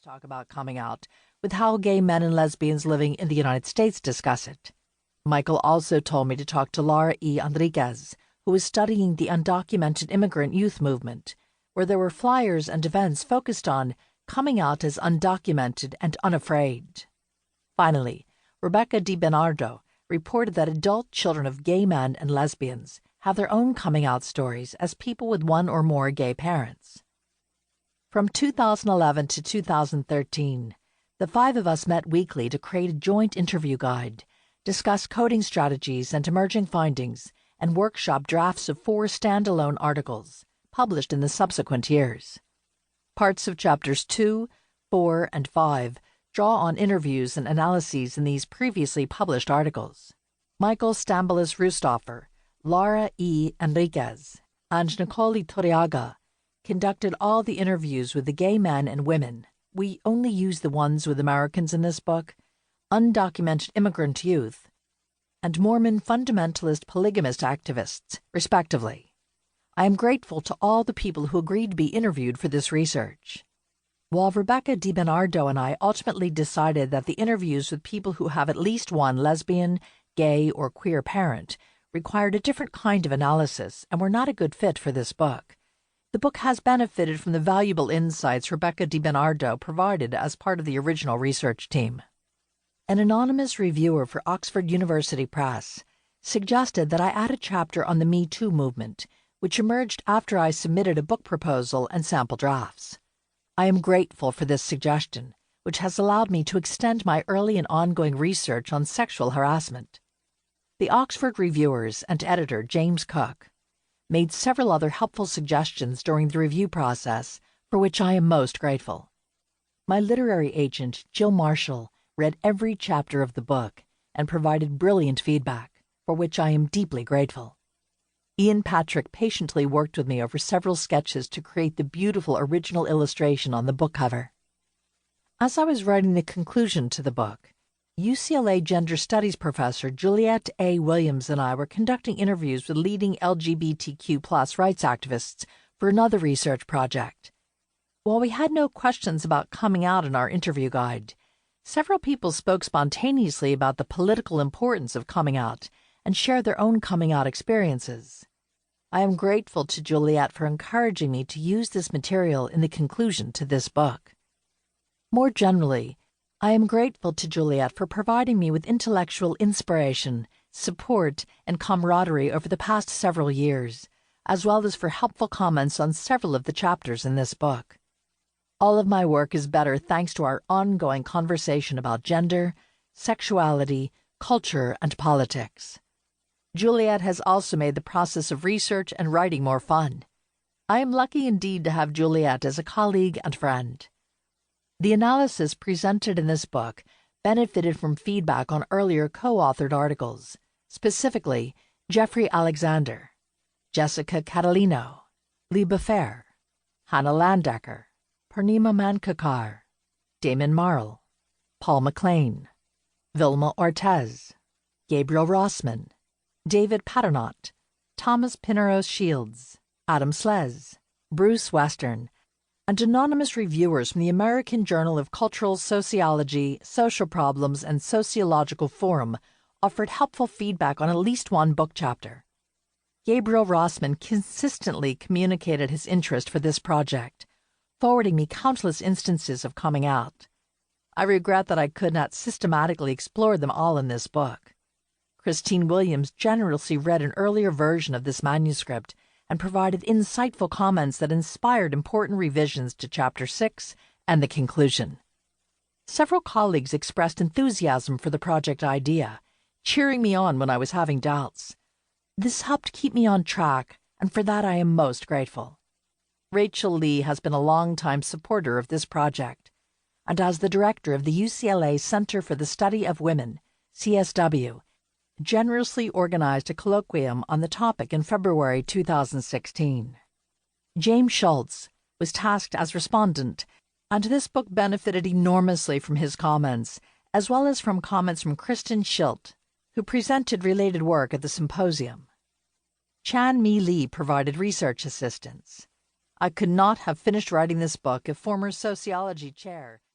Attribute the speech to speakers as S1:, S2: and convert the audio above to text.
S1: Talk about coming out, with how gay men and lesbians living in the United States discuss it. Michael also told me to talk to Laura E. Enriquez, who is studying the undocumented immigrant youth movement, where there were flyers and events focused on coming out as undocumented and unafraid. Finally, Rebecca DiBernardo reported that adult children of gay men and lesbians have their own coming out stories as people with one or more gay parents. From 2011 to 2013, the five of us met weekly to create a joint interview guide, discuss coding strategies and emerging findings, and workshop drafts of 4 standalone articles, published in the subsequent years. Parts of chapters 2, 4, and 5 draw on interviews and analyses in these previously published articles. Michael Stambulis-Rustoffer, Laura E. Enriquez, and Nicole Iturriaga conducted all the interviews with the gay men and women. We only use the ones with Americans in this book, undocumented immigrant youth, and Mormon fundamentalist polygamist activists, respectively. I am grateful to all the people who agreed to be interviewed for this research. While Rebecca DiBernardo and I ultimately decided that the interviews with people who have at least one lesbian, gay, or queer parent required a different kind of analysis and were not a good fit for this book, the book has benefited from the valuable insights Rebecca DiBernardo provided as part of the original research team. An anonymous reviewer for Oxford University Press suggested that I add a chapter on the Me Too movement, which emerged after I submitted a book proposal and sample drafts. I am grateful for this suggestion, which has allowed me to extend my early and ongoing research on sexual harassment. The Oxford reviewers and editor James Cook made several other helpful suggestions during the review process, for which I am most grateful. My literary agent, Jill Marshall, read every chapter of the book and provided brilliant feedback, for which I am deeply grateful. Ian Patrick patiently worked with me over several sketches to create the beautiful original illustration on the book cover. As I was writing the conclusion to the book, UCLA Gender Studies professor Juliette A. Williams and I were conducting interviews with leading LGBTQ+ rights activists for another research project. While we had no questions about coming out in our interview guide, several people spoke spontaneously about the political importance of coming out and shared their own coming out experiences. I am grateful to Juliette for encouraging me to use this material in the conclusion to this book. More generally, I am grateful to Juliette for providing me with intellectual inspiration, support, and camaraderie over the past several years, as well as for helpful comments on several of the chapters in this book. All of my work is better thanks to our ongoing conversation about gender, sexuality, culture, and politics. Juliette has also made the process of research and writing more fun. I am lucky indeed to have Juliette as a colleague and friend. The analysis presented in this book benefited from feedback on earlier co-authored articles, specifically Jeffrey Alexander, Jessica Catalino, Lee Befair, Hannah Landecker, Purnima Mankakar, Damon Marl, Paul McLean, Vilma Ortez, Gabriel Rossman, David Paternotte, Thomas Pinneros Shields, Adam Slez, Bruce Western, and anonymous reviewers from the American Journal of Cultural Sociology, Social Problems, and Sociological Forum offered helpful feedback on at least one book chapter. Gabriel Rossman consistently communicated his interest for this project, forwarding me countless instances of coming out. I regret that I could not systematically explore them all in this book. Christine Williams generously read an earlier version of this manuscript and provided insightful comments that inspired important revisions to Chapter 6 and the conclusion. Several colleagues expressed enthusiasm for the project idea, cheering me on when I was having doubts. This helped keep me on track, and for that I am most grateful. Rachel Lee has been a longtime supporter of this project, and as the director of the UCLA Center for the Study of Women, CSW, generously organized a colloquium on the topic in February 2016. James Schultz was tasked as respondent, and this book benefited enormously from his comments, as well as from comments from Kristen Schilt, who presented related work at the symposium. Chan Mi Lee provided research assistance. I could not have finished writing this book if former sociology chair